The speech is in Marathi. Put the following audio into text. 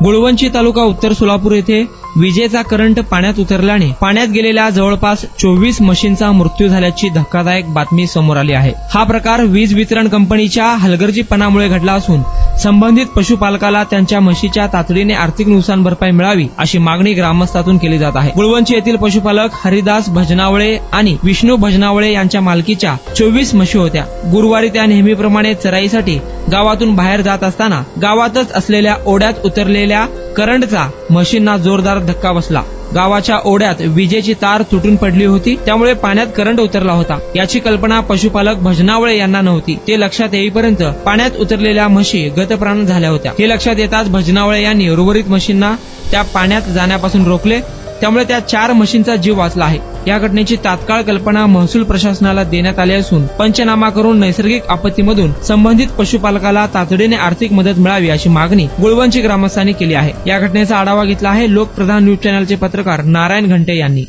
गुळवंची तालुका उत्तर सोलापूर येथे विजेचा करंट पाण्यात उतरल्याने पाण्यात गेलेल्या जवळपास 24 म्हशींचा मृत्यू झाल्याची धक्कादायक बातमी समोर आली आहे। हा प्रकार वीज वितरण कंपनीच्या हलगर्जीपणामुळे घडला असून संबंधित पशुपालकाला त्यांच्या म्हशीच्या तातडीने आर्थिक नुकसान भरपाई मिळावी अशी मागणी ग्रामस्थातून केली जात आहे। गुळवंची येथील पशुपालक हरिदास भजनावळे आणि विष्णू भजनावळे यांच्या मालकीच्या 24 म्हशी होत्या। गुरुवारी त्या नेहमीप्रमाणे चराईसाठी गावातून बाहेर जात असताना गावातच असलेल्या ओढ्यात उतरलेल्या करंटचा म्हशींना जोरदार धक्का बसला। गावाच्या ओढ्यात विजेची तार तुटून पडली होती, त्यामुळे पाण्यात करंट उतरला होता। याची कल्पना पशुपालक भजनावळे यांना नव्हती। ते लक्षात येईपर्यंत पाण्यात उतरलेल्या म्हशी गतप्राण झाल्या होत्या। हे लक्षात येताच भजनावळे यांनी उर्वरित म्हशींना त्या पाण्यात जाण्यापासून रोखले, त्यामुळे त्या 4 म्हशींचा जीव वाचला आहे। या घटनेची तात्काळ कल्पना महसूल प्रशासनाला देण्यात आली असून पंचनामा करून नैसर्गिक आपत्तीमधून संबंधित पशुपालकाला तातडीने आर्थिक मदत मिळावी अशी मागणी गुळवंची ग्रामस्थांनी केली आहे। या घटनेचा आढावा घेतला आहे लोकप्रधान न्यूज चॅनलचे पत्रकार नारायण घंटे यांनी।